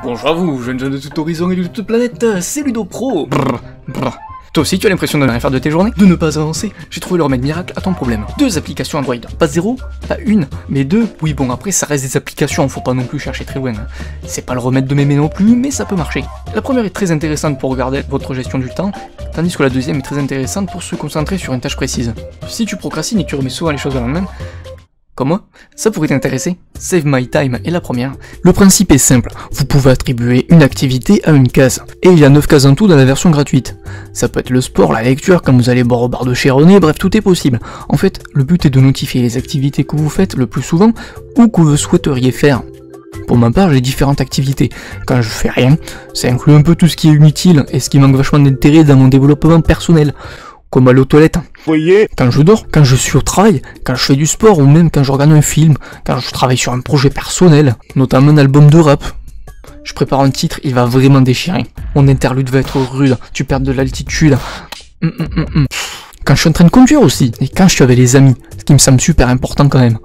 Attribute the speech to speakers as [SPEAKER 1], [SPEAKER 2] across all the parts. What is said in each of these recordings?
[SPEAKER 1] Bonjour à vous, jeunes gens de tout horizon et de toute planète, c'est Ludopro. Brrr, brrr. Toi aussi tu as l'impression de ne rien faire de tes journées, de ne pas avancer? J'ai trouvé le remède miracle à ton problème. 2 applications Android, pas 0, pas 1, mais 2. Oui bon après ça reste des applications, faut pas non plus chercher très loin. C'est pas le remède de mémé non plus, mais ça peut marcher. La première est très intéressante pour regarder votre gestion du temps, tandis que la deuxième est très intéressante pour se concentrer sur une tâche précise. Si tu procrastines et que tu remets souvent les choses au lendemain, comme moi, ça pourrait t'intéresser. Save My Time est la première. Le principe est simple, vous pouvez attribuer une activité à une case, et il y a 9 cases en tout dans la version gratuite. Ça peut être le sport, la lecture, quand vous allez boire au bar de chez René, bref tout est possible. En fait, le but est de notifier les activités que vous faites le plus souvent, ou que vous souhaiteriez faire. Pour ma part, j'ai différentes activités. Quand je fais rien, ça inclut un peu tout ce qui est inutile, et ce qui manque vachement d'intérêt dans mon développement personnel. Comme aller aux toilettes, quand je dors, quand je suis au travail, quand je fais du sport ou même quand je regarde un film, quand je travaille sur un projet personnel, notamment un album de rap. Je prépare un titre, il va vraiment déchirer. Mon interlude va être rude, tu perds de l'altitude. Quand je suis en train de conduire aussi, et quand je suis avec les amis, ce qui me semble super important quand même.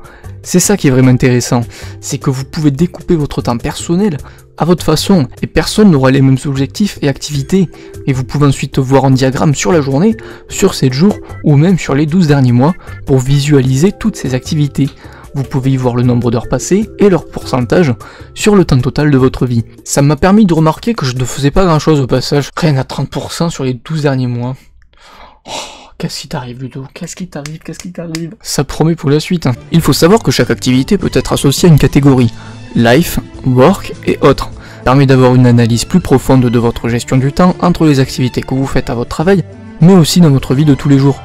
[SPEAKER 1] C'est ça qui est vraiment intéressant, c'est que vous pouvez découper votre temps personnel à votre façon, et personne n'aura les mêmes objectifs et activités, et vous pouvez ensuite voir un diagramme sur la journée, sur 7 jours, ou même sur les 12 derniers mois, pour visualiser toutes ces activités. Vous pouvez y voir le nombre d'heures passées et leur pourcentage sur le temps total de votre vie. Ça m'a permis de remarquer que je ne faisais pas grand chose au passage, rien à 30% sur les 12 derniers mois. Qu'est-ce qui t'arrive Ludo? Qu'est-ce qui t'arrive? Ça promet pour la suite. Il faut savoir que chaque activité peut être associée à une catégorie. Life, Work et autres. Ça permet d'avoir une analyse plus profonde de votre gestion du temps entre les activités que vous faites à votre travail, mais aussi dans votre vie de tous les jours.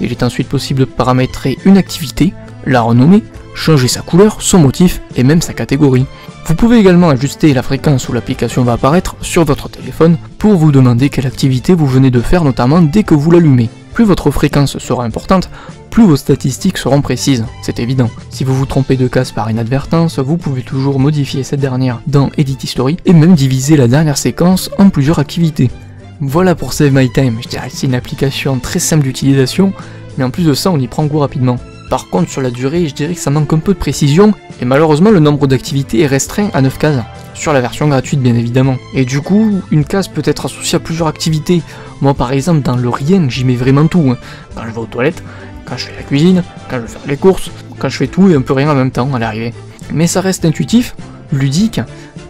[SPEAKER 1] Il est ensuite possible de paramétrer une activité, la renommer, changer sa couleur, son motif et même sa catégorie. Vous pouvez également ajuster la fréquence où l'application va apparaître sur votre téléphone pour vous demander quelle activité vous venez de faire, notamment dès que vous l'allumez. Plus votre fréquence sera importante, plus vos statistiques seront précises, c'est évident. Si vous vous trompez de case par inadvertance, vous pouvez toujours modifier cette dernière dans Edit History et même diviser la dernière séquence en plusieurs activités. Voilà pour Save My Time, je dirais que c'est une application très simple d'utilisation, mais en plus de ça on y prend goût rapidement. Par contre sur la durée, je dirais que ça manque un peu de précision, et malheureusement le nombre d'activités est restreint à 9 cases, sur la version gratuite bien évidemment. Et du coup, une case peut être associée à plusieurs activités. Moi par exemple dans le rien, j'y mets vraiment tout. Quand je vais aux toilettes, quand je fais la cuisine, quand je vais faire les courses, quand je fais tout et un peu rien en même temps à l'arrivée. Mais ça reste intuitif, ludique,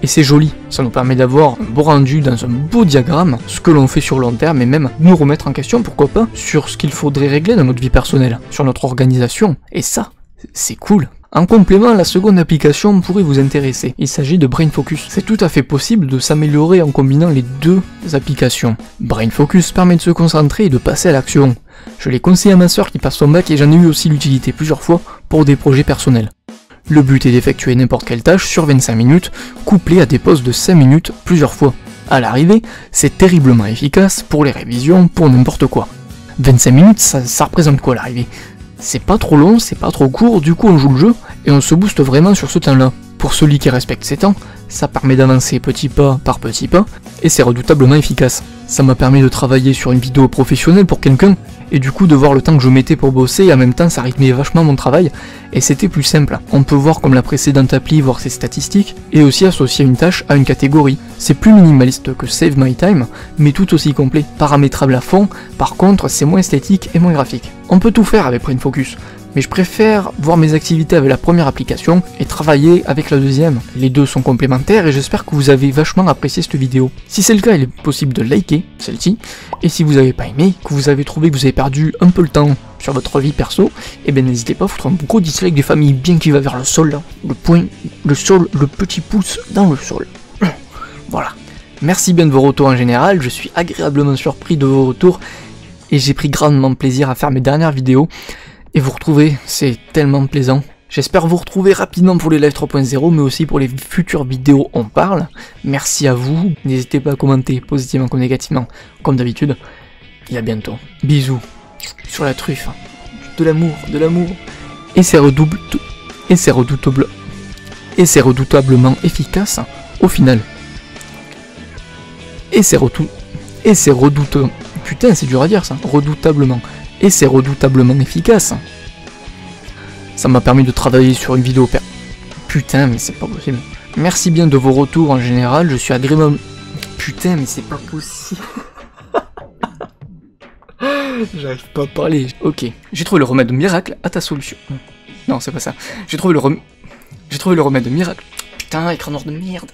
[SPEAKER 1] et c'est joli. Ça nous permet d'avoir un beau rendu dans un beau diagramme, ce que l'on fait sur long terme, et même nous remettre en question, pourquoi pas, sur ce qu'il faudrait régler dans notre vie personnelle, sur notre organisation. Et ça, c'est cool. En complément, la seconde application pourrait vous intéresser. Il s'agit de Brain Focus. C'est tout à fait possible de s'améliorer en combinant les 2 applications. Brain Focus permet de se concentrer et de passer à l'action. Je l'ai conseillé à ma soeur qui passe son bac et j'en ai eu aussi l'utilité plusieurs fois pour des projets personnels. Le but est d'effectuer n'importe quelle tâche sur 25 minutes, couplée à des pauses de 5 minutes plusieurs fois. À l'arrivée, c'est terriblement efficace pour les révisions, pour n'importe quoi. 25 minutes, ça représente quoi à l'arrivée? C'est pas trop long, c'est pas trop court, du coup on joue le jeu, et on se booste vraiment sur ce temps-là. Pour celui qui respecte ses temps, ça permet d'avancer petit pas par petit pas, et c'est redoutablement efficace. Ça m'a permis de travailler sur une vidéo professionnelle pour quelqu'un, et du coup de voir le temps que je mettais pour bosser, et en même temps ça rythmait vachement mon travail, et c'était plus simple. On peut voir comme la précédente appli, voir ses statistiques, et aussi associer une tâche à une catégorie. C'est plus minimaliste que Save My Time, mais tout aussi complet, paramétrable à fond, par contre c'est moins esthétique et moins graphique. On peut tout faire avec Brain Focus, mais je préfère voir mes activités avec la première application et travailler avec la deuxième. Les deux sont complémentaires et j'espère que vous avez vachement apprécié cette vidéo. Si c'est le cas, il est possible de liker celle-ci, et si vous n'avez pas aimé, que vous avez trouvé que vous avez perdu un peu le temps sur votre vie perso, et bien n'hésitez pas à foutre un gros dislike des familles bien qui va vers le sol, là. Le poing, le sol, le petit pouce dans le sol. Voilà. Merci bien de vos retours en général, je suis agréablement surpris de vos retours, et j'ai pris grandement plaisir à faire mes dernières vidéos. Et vous retrouver, c'est tellement plaisant. J'espère vous retrouver rapidement pour les live 3.0, mais aussi pour les futures vidéos on parle. Merci à vous, n'hésitez pas à commenter positivement comme négativement, comme d'habitude. Et à bientôt. Bisous sur la truffe. De l'amour, de l'amour. Et c'est redoutablement efficace au final. Putain, c'est dur à dire ça. Redoutablement. Et c'est redoutablement efficace. Ça m'a permis de travailler sur une vidéo Putain, mais c'est pas possible. Merci bien de vos retours en général, je suis agréable... Putain, mais c'est pas possible. J'arrive pas à parler. Ok, j'ai trouvé le remède miracle à ta solution. Non, c'est pas ça. J'ai trouvé le remède miracle. Putain, écran noir de merde.